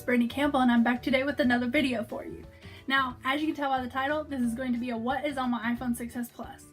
Brittany Campbell, and I'm back today with another video for you. Now, as you can tell by the title, this is going to be a what is on my iPhone 6s Plus.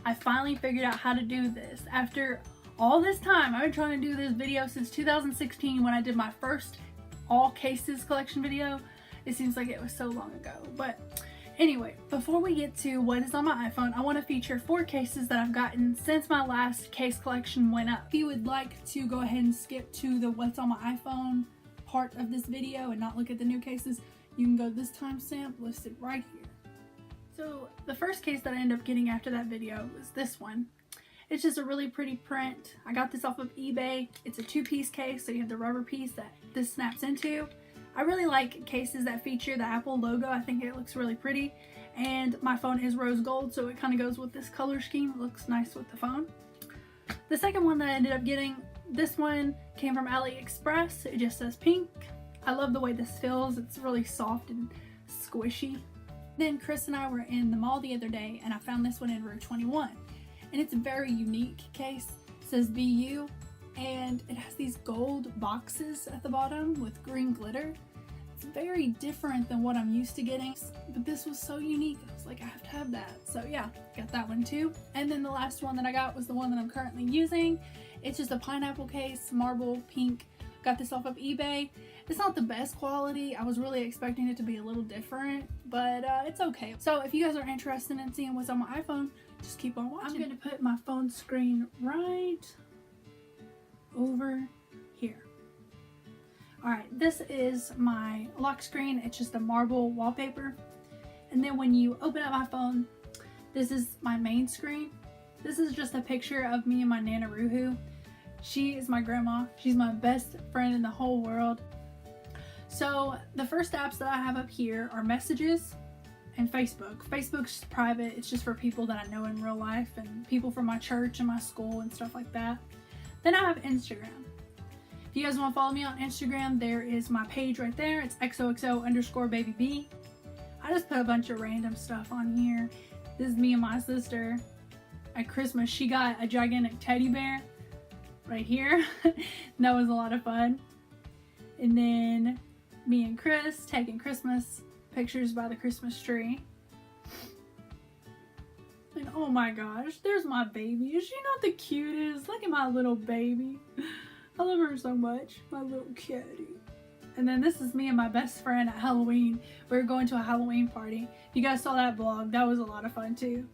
I finally figured out how to do this. After all this time, I've been trying to do this video since 2016 when I did my first all cases collection video. It seems like it was so long ago, but anyway, before we get to what is on my iPhone, I want to feature 4 cases that I've gotten since my last case collection went up. If you would like to go ahead and skip to the what's on my iPhone part of this video and not look at the new cases, you can go to this timestamp listed right here. So the first case that I ended up getting after that video was this one. It's just a really pretty print. I got this off of eBay. It's a 2-piece case, so you have the rubber piece that this snaps into. I really like cases that feature the Apple logo. I think it looks really pretty, and my phone is rose gold, so it kind of goes with this color scheme. It looks nice with the phone. The second one that I ended up getting, this one came from AliExpress. It just says pink. I love the way this feels. It's really soft and squishy. Then Chris and I were in the mall the other day, and I found this one in row 21, and it's a very unique case. It says BU, and it has these gold boxes at the bottom with green glitter. It's very different than what I'm used to getting, but this was so unique. I was like, I have to have that. So yeah, got that one too. And then the last one that I got was the one that I'm currently using. It's just a pineapple case, marble pink. Got this off of eBay. It's not the best quality. I was really expecting it to be a little different, but it's okay. So if you guys are interested in seeing what's on my iPhone, just keep on watching. I'm going to put my phone screen right over here. Alright, this is my lock screen. It's just a marble wallpaper. And then when you open up my phone, this is my main screen. This is just a picture of me and my Nana Ruhu. She is my grandma. She's my best friend in the whole world. So the first apps that I have up here are Messages and Facebook. Facebook's private. It's just for people that I know in real life and people from my church and my school and stuff like that. Then I have Instagram. If you guys want to follow me on Instagram, there is my page right there. It's xoxo_babyb. I just put a bunch of random stuff on here. This is me and my sister. At Christmas, she got a gigantic teddy bear right here. That was a lot of fun. And then me and Chris taking Christmas pictures by the Christmas tree. And oh my gosh, there's my baby. Is she not the cutest? Look at my little baby. I love her so much, my little kitty. And then this is me and my best friend at Halloween. We were going to a Halloween party. If you guys saw that vlog, that was a lot of fun too.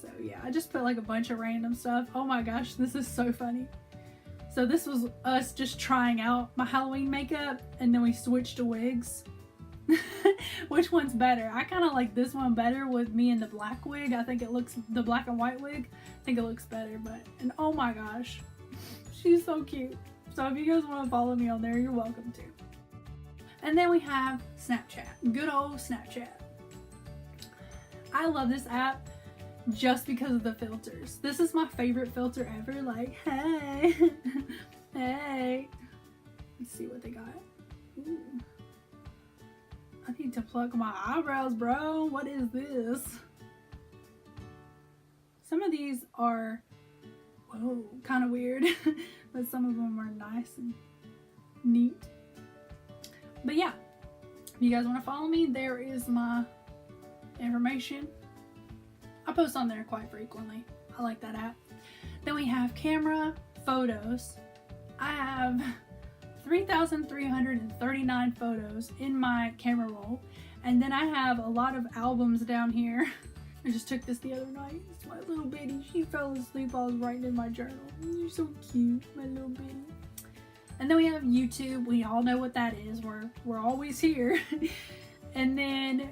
So yeah, I just put like a bunch of random stuff. Oh my gosh, this is so funny. So this was us just trying out my Halloween makeup, and then we switched to wigs. Which one's better? I kind of like this one better with me in the black wig. I think it looks, the black and white wig, I think it looks better, but, and oh my gosh, she's so cute. So if you guys want to follow me on there, you're welcome to. And then we have Snapchat, good old Snapchat. I love this app just because of the filters. This is my favorite filter ever. Like, hey, hey. Let's see what they got. Ooh. I need to pluck my eyebrows, bro. What is this? Some of these are, whoa, kind of weird, but some of them are nice and neat. But yeah, if you guys want to follow me, there is my information. I post on there quite frequently. I like that app. Then we have camera, photos. I have 3,339 photos in my camera roll. And then I have a lot of albums down here. I just took this the other night. It's my little bitty. She fell asleep while I was writing in my journal. You're so cute, my little bitty. And then we have YouTube. We all know what that is. We're always here. And then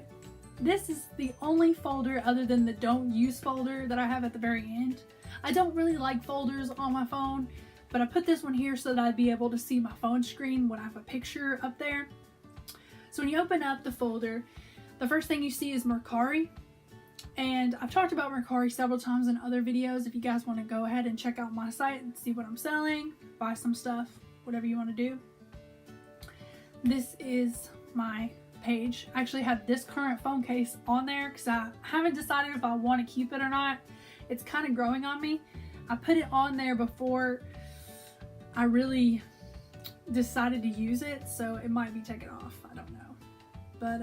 this is the only folder other than the don't use folder that I have at the very end. I don't really like folders on my phone, but I put this one here so that I'd be able to see my phone screen when I have a picture up there. So when you open up the folder, the first thing you see is Mercari. And I've talked about Mercari several times in other videos. If you guys want to go ahead and check out my site and see what I'm selling, buy some stuff, whatever you want to do. This is my page. I actually have this current phone case on there because I haven't decided if I want to keep it or not. It's kind of growing on me. I put it on there before I really decided to use it, so it might be taken off. I don't know. But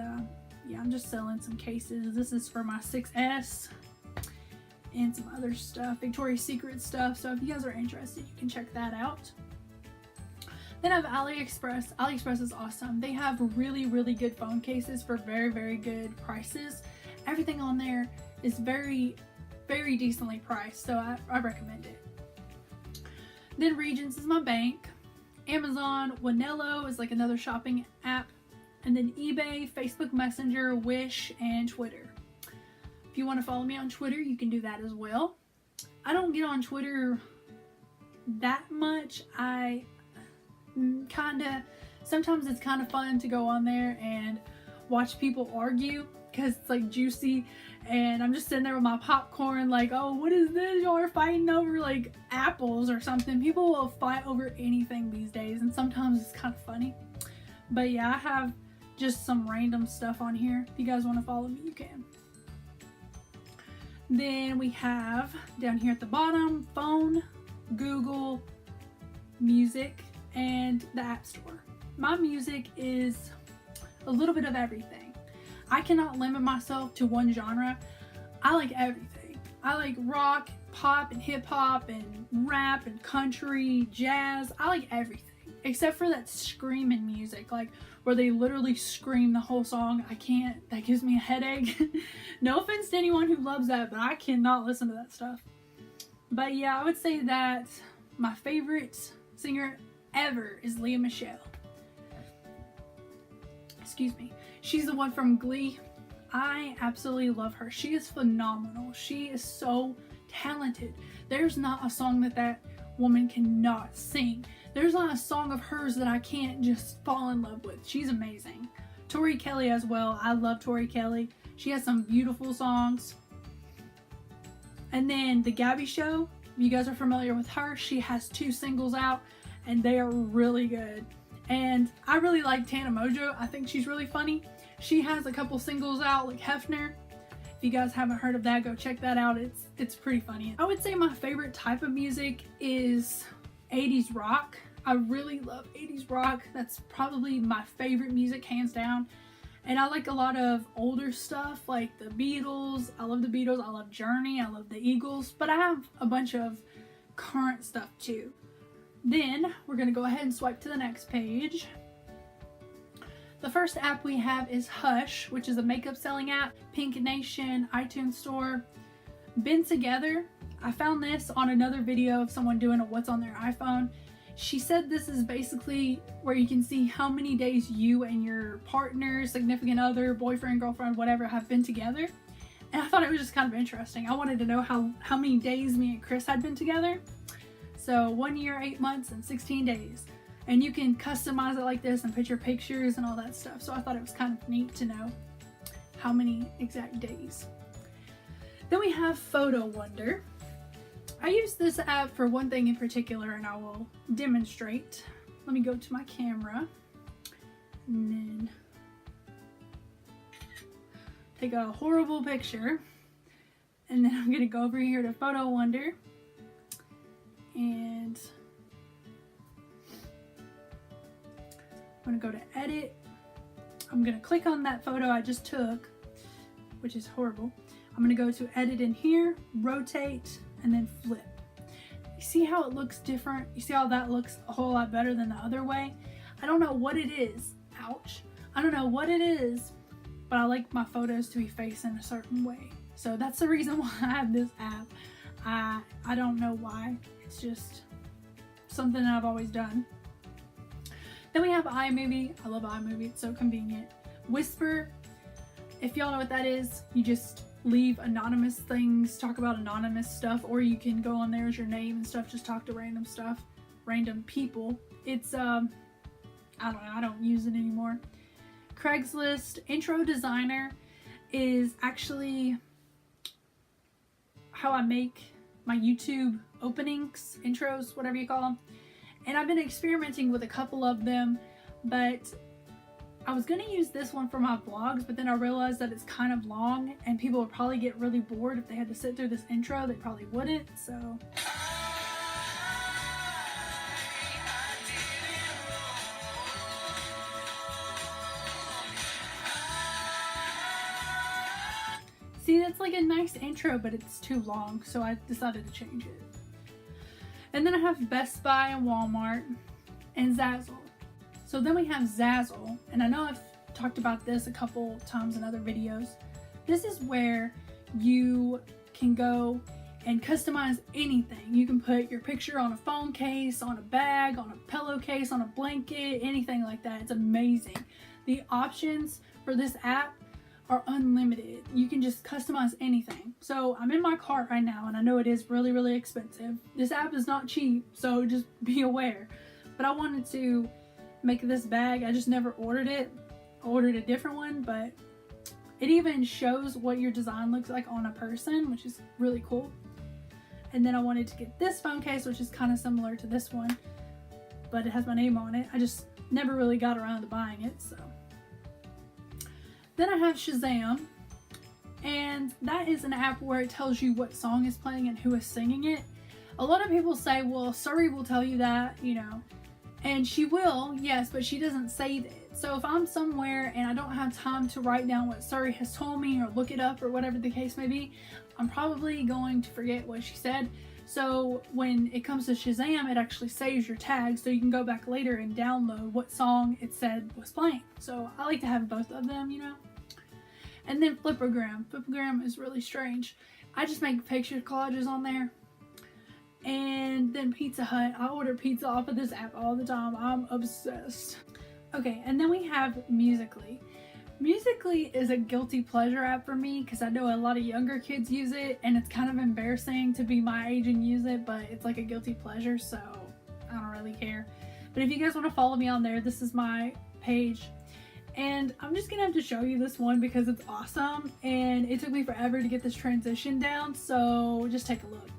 yeah, I'm just selling some cases. This is for my 6S and some other stuff, Victoria's Secret stuff. So if you guys are interested, you can check that out. Then I have AliExpress. AliExpress is awesome. They have really, really good phone cases for very, very good prices. Everything on there is very, very decently priced, so I recommend it. Then Regions is my bank. Amazon, Wanello is like another shopping app. And then eBay, Facebook Messenger, Wish, and Twitter. If you want to follow me on Twitter, you can do that as well. I don't get on Twitter that much. Sometimes it's kind of fun to go on there and watch people argue because it's like juicy, and I'm just sitting there with my popcorn like, oh, what is this? Y'all are fighting over like apples or something. People will fight over anything these days, and sometimes it's kind of funny. But yeah, I have just some random stuff on here. If you guys want to follow me, you can. Then we have down here at the bottom, phone, Google, music, and the App Store. My music is a little bit of everything. I cannot limit myself to one genre. I like everything. I like rock, pop, and hip hop, and rap, and country, jazz. I like everything. Except for that screaming music, like where they literally scream the whole song. I can't. That gives me a headache. No offense to anyone who loves that, but I cannot listen to that stuff. But yeah, I would say that my favorite singer ever is Lea Michele. Excuse me. She's the one from Glee. I absolutely love her. She is phenomenal. She is so talented. There's not a song that woman cannot sing. There's not a song of hers that I can't just fall in love with. She's amazing. Tori Kelly as well. I love Tori Kelly. She has some beautiful songs. And then The Gabby Show. If you guys are familiar with her, she has 2 singles out and they are really good. And I really like Tana Mojo. I think she's really funny. She has a couple singles out, like Hefner. If you guys haven't heard of that, go check that out. It's pretty funny. I would say my favorite type of music is 80s rock. I really love 80s rock. That's probably my favorite music, hands down. And I like a lot of older stuff like the Beatles. I love the Beatles. I love Journey. I love the Eagles. But I have a bunch of current stuff too. Then we're going to go ahead and swipe to the next page. The first app we have is Hush, which is a makeup selling app. Pink Nation, iTunes Store. Been Together. I found this on another video of someone doing a what's on their iPhone. She said this is basically where you can see how many days you and your partner, significant other, boyfriend, girlfriend, whatever have been together. And I thought it was just kind of interesting. I wanted to know how many days me and Chris had been together. So 1 year, 8 months, and 16 days. And you can customize it like this and put your pictures and all that stuff. So I thought it was kind of neat to know how many exact days. Then we have Photo Wonder. I use this app for one thing in particular, and I will demonstrate. Let me go to my camera and then take a horrible picture, and then I'm gonna go over here to Photo Wonder, and I'm gonna go to edit. I'm gonna click on that photo I just took, which is horrible. I'm gonna go to edit in here, rotate, and then flip. You see how it looks different? You see how that looks a whole lot better than the other way? I don't know what it is. Ouch. I don't know what it is, but I like my photos to be facing a certain way. So that's the reason why I have this app. I don't know why. It's just something that I've always done. Then we have iMovie. I love iMovie. It's so convenient. Whisper. If y'all know what that is, you just leave anonymous things, talk about anonymous stuff, or you can go on there as your name and stuff, just talk to random stuff, random people. It's I don't know, I don't use it anymore. Craigslist. Intro Designer is actually how I make my YouTube openings, intros, whatever you call them. And I've been experimenting with a couple of them, but I was gonna use this one for my vlogs, but then I realized that it's kind of long and people would probably get really bored if they had to sit through this intro. They probably wouldn't, so. See, that's like a nice intro, but it's too long, so I decided to change it. And then I have Best Buy and Walmart and Zazzle. So then we have Zazzle, and I know I've talked about this a couple times in other videos. This is where you can go and customize anything. You can put your picture on a phone case, on a bag, on a pillowcase, on a blanket, anything like that. It's amazing. The options for this app are unlimited. You can just customize anything. So I'm in my cart right now, and I know it is really, really expensive. This app is not cheap, so just be aware. But I wanted to make this bag. I just never ordered it. I ordered a different one, but it even shows what your design looks like on a person, which is really cool. And then I wanted to get this phone case, which is kind of similar to this one, but it has my name on it. I just never really got around to buying it, so. Then I have Shazam, and that is an app where it tells you what song is playing and who is singing it. A lot of people say, well, Siri will tell you that, you know, and she will, yes, but she doesn't save it. So if I'm somewhere and I don't have time to write down what Siri has told me or look it up or whatever the case may be, I'm probably going to forget what she said. So when it comes to Shazam, it actually saves your tag, so you can go back later and download what song it said was playing. So I like to have both of them, you know. And then Flipagram. Flipagram is really strange. I just make picture collages on there. And then Pizza Hut. I order pizza off of this app all the time. I'm obsessed. Okay, and then we have Musical.ly. Musical.ly is a guilty pleasure app for me because I know a lot of younger kids use it, and it's kind of embarrassing to be my age and use it, but it's like a guilty pleasure, so I don't really care. But if you guys want to follow me on there, this is my page. And I'm just gonna have to show you this one because it's awesome, and it took me forever to get this transition down, so just take a look.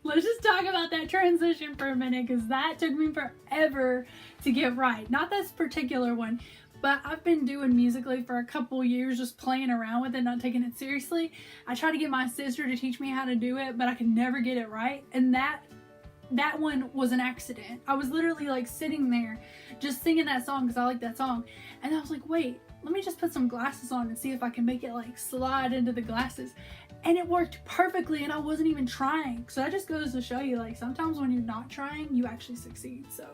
Let's just talk about that transition for a minute because that took me forever to get right. Not this particular one, but I've been doing Musical.ly for a couple years, just playing around with it, not taking it seriously. I tried to get my sister to teach me how to do it, but I could never get it right. And that one was an accident. I was literally like sitting there just singing that song because I like that song. And I was like, wait, let me just put some glasses on and see if I can make it like slide into the glasses. And it worked perfectly, and I wasn't even trying. So that just goes to show you, like, sometimes when you're not trying, you actually succeed. So,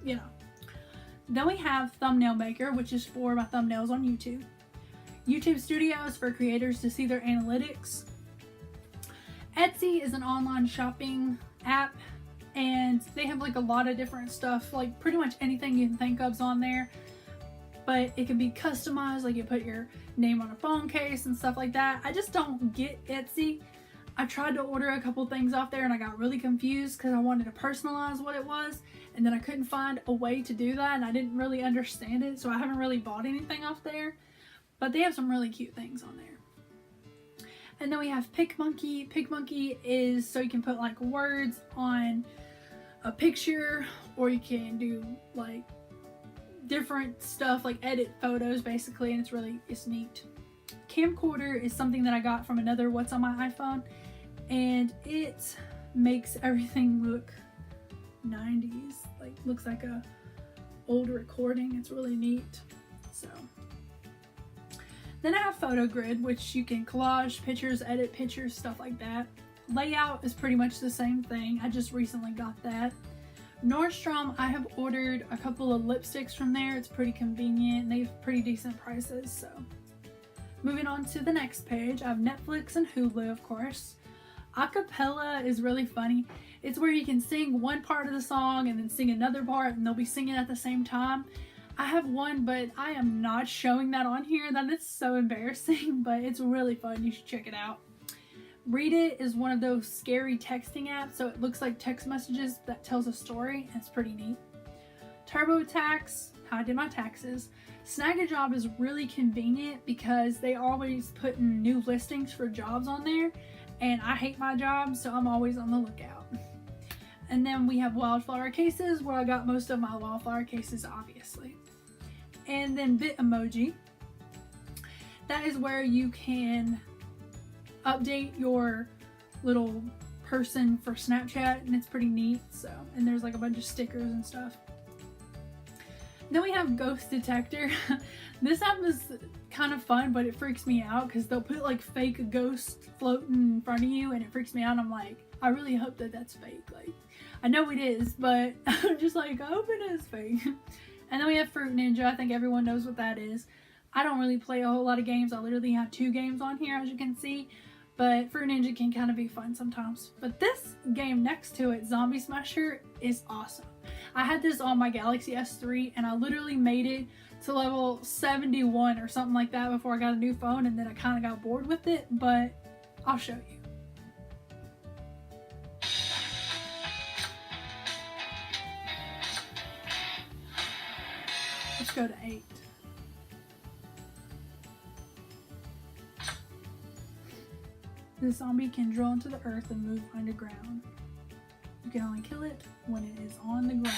you know. Then we have Thumbnail Maker, which is for my thumbnails on YouTube. YouTube Studio is for creators to see their analytics. Etsy is an online shopping app, and they have like a lot of different stuff, like pretty much anything you can think of is on there. But it can be customized, like you put your name on a phone case and stuff like that. I just don't get Etsy. I tried to order a couple things off there and I got really confused because I wanted to personalize what it was, and then I couldn't find a way to do that, and I didn't really understand it, so I haven't really bought anything off there. But they have some really cute things on there. And then we have PicMonkey. PicMonkey is so you can put like words on a picture, or you can do like different stuff, like edit photos basically, and it's neat. Camcorder is something that I got from another What's on My iPhone, and it makes everything look 90s, like looks like a old recording. It's really neat. So then I have PhotoGrid, which you can collage pictures, edit pictures, stuff like that. Layout is pretty much the same thing. I just recently got that. Nordstrom, I have ordered a couple of lipsticks from there. It's pretty convenient, and they have pretty decent prices. So moving on to the next page, I have Netflix and Hulu, of course. Acapella is really funny. It's where you can sing one part of the song and then sing another part, and they'll be singing at the same time. I have one, but I am not showing that on here. That is so embarrassing, but it's really fun. You should check it out. Read It is one of those scary texting apps, so it looks like text messages that tells a story, and it's pretty neat. TurboTax, how I did my taxes. Snagajob is really convenient because they always put in new listings for jobs on there, and I hate my job, so I'm always on the lookout. And then we have Wildflower Cases, where I got most of my wildflower cases, obviously. And then Bitmoji. that is where you can update your little person for Snapchat, and it's pretty neat. So, and there's like a bunch of stickers and stuff. Then we have Ghost Detector. This app is kind of fun, but it freaks me out because they'll put like fake ghosts floating in front of you, and it freaks me out. I'm like, I really hope that that's fake. Like, I know it is, but I'm just like, I hope it is fake. And then we have Fruit Ninja. I think everyone knows what that is. I don't really play a whole lot of games. I literally have 2 games on here, as you can see. But Fruit Ninja can kind of be fun sometimes. But this game next to it, Zombie Smasher, is awesome. I had this on my Galaxy S3, and I literally made it to level 71 or something like that before I got a new phone, and then I kind of got bored with it, but I'll show you. Let's go to 8. The zombie can drill into the earth and move underground. You can only kill it when it is on the ground.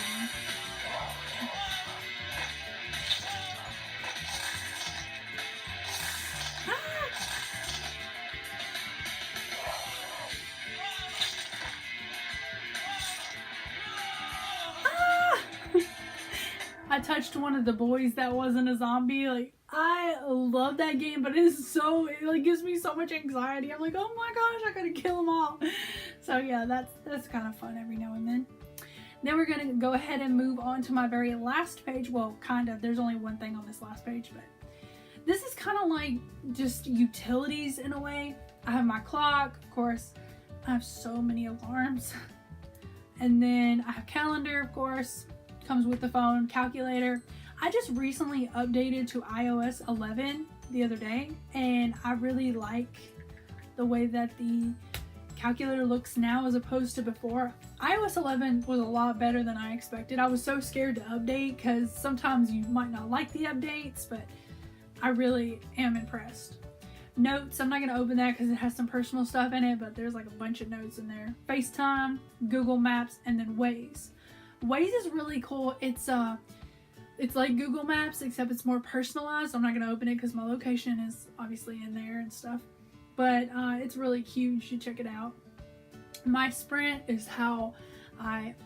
I touched one of the boys that wasn't a zombie. Like, I love that game, but it like gives me so much anxiety. I'm like, oh my gosh, I gotta kill them all. So yeah, that's kind of fun every now and then. Then we're gonna go ahead and move on to my very last page. Well, kind of. There's only one thing on this last page, but this is kind of like just utilities in a way. I have my clock, of course. I have so many alarms. And then I have calendar, of course. Comes with the phone, calculator. I just recently updated to iOS 11 the other day, and I really like the way that the calculator looks now as opposed to before. iOS 11 was a lot better than I expected. I was so scared to update because sometimes you might not like the updates, but I really am impressed. Notes, I'm not going to open that because it has some personal stuff in it, but there's like a bunch of notes in there. FaceTime, Google Maps, and then Waze. Waze is really cool. It's like Google Maps, except it's more personalized. I'm not going to open it because my location is obviously in there and stuff. But it's really cute. You should check it out. My Sprint is how I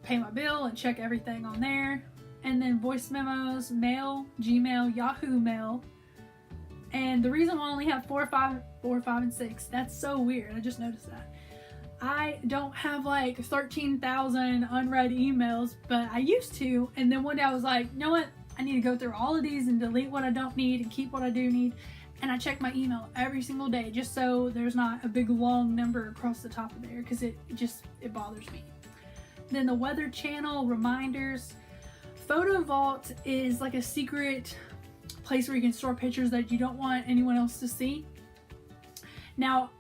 pay my bill and check everything on there. And then voice memos, mail, Gmail, Yahoo Mail. And the reason why I only have 4, 5, and 6, that's so weird. I just noticed that. I don't have like 13,000 unread emails, but I used to. And then one day I was like, you know what? I need to go through all of these and delete what I don't need and keep what I do need. And I check my email every single day just so there's not a big long number across the top of there because it bothers me. Then the Weather Channel, reminders. Photo Vault is like a secret place where you can store pictures that you don't want anyone else to see. Now,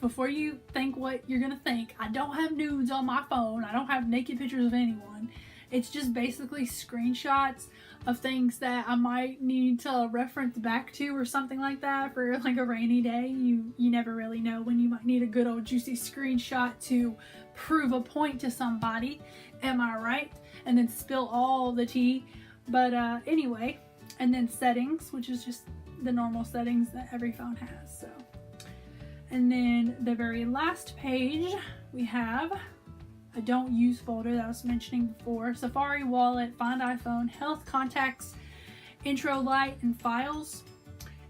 before you think what you're gonna think, I don't have nudes on my phone. I don't have naked pictures of anyone. It's just basically screenshots of things that I might need to reference back to or something like that for like a rainy day. You never really know when you might need a good old juicy screenshot to prove a point to somebody. Am I right? And then spill all the tea. But anyway, and then settings, which is just the normal settings that every phone has. So. And then the very last page, we have a don't use folder that I was mentioning before. Safari, Wallet, Find iPhone, Health, Contacts, Intro Lite, and Files.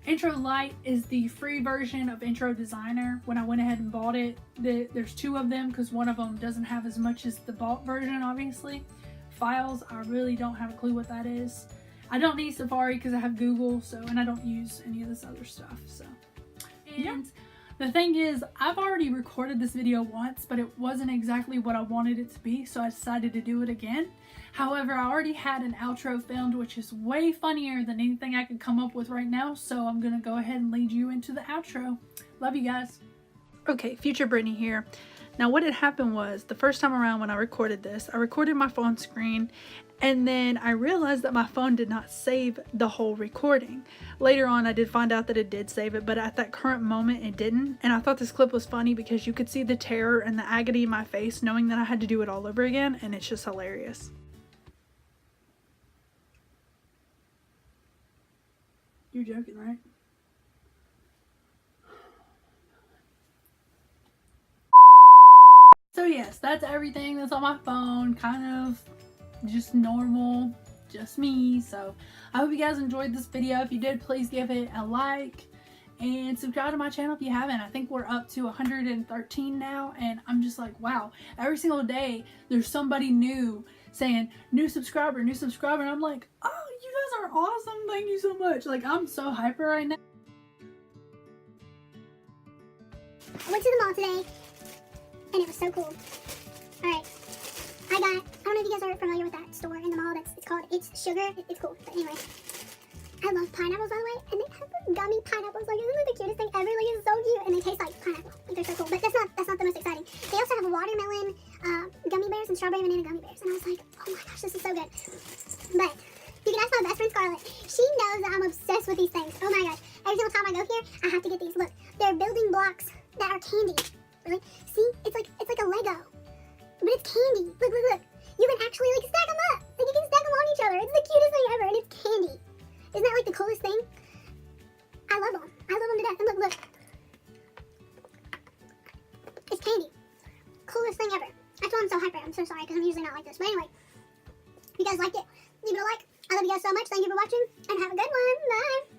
Intro Lite is the free version of Intro Designer. When I went ahead and bought it, there's 2 of them because one of them doesn't have as much as the bought version, obviously. Files, I really don't have a clue what that is. I don't need Safari because I have Google, and I don't use any of this other stuff. So, and yeah. The thing is, I've already recorded this video once, but it wasn't exactly what I wanted it to be, so I decided to do it again. However, I already had an outro filmed, which is way funnier than anything I could come up with right now, so I'm gonna go ahead and lead you into the outro. Love you guys. Okay, future Brittany here. Now what had happened was, the first time around when I recorded this, I recorded my phone screen, and then I realized that my phone did not save the whole recording. Later on, I did find out that it did save it, but at that current moment, it didn't. And I thought this clip was funny because you could see the terror and the agony in my face knowing that I had to do it all over again, and it's just hilarious. You're joking, right? yes, that's everything that's on my phone. Kind of just normal, just me. So I hope you guys enjoyed this video. If you did, please give it a like and subscribe to my channel if you haven't. I think we're up to 113 now, and I'm just like, wow, every single day there's somebody new saying new subscriber, and I'm like, oh, you guys are awesome, thank you so much. Like, I'm so hyper right now. I went to the mall today and it was so cool. Alright, I don't know if you guys are familiar with that store in the mall. It's called It's Sugar. It's cool, but anyway, I love pineapples, by the way, and they have gummy pineapples. Like, isn't it the cutest thing ever? Like, it's so cute, and they taste like pineapple. Like, they're so cool. But that's not the most exciting. They also have watermelon gummy bears and strawberry banana gummy bears, and I was like, oh my gosh, this is so good. But you can ask my best friend Scarlett. She knows that I'm obsessed with these things. Oh my gosh, every single time I go here, I have to get these. Look, they're building blocks that are candy. Really? See, it's like a Lego, but it's candy. Look. You can actually like stack them up. Like, you can stack them on each other. It's the cutest thing ever, and it's candy. Isn't that like the coolest thing? I love them. I love them to death. And look. It's candy. Coolest thing ever. That's why I'm so hyper. I'm so sorry because I'm usually not like this. But anyway, if you guys liked it, leave it a like. I love you guys so much. Thank you for watching and have a good one. Bye.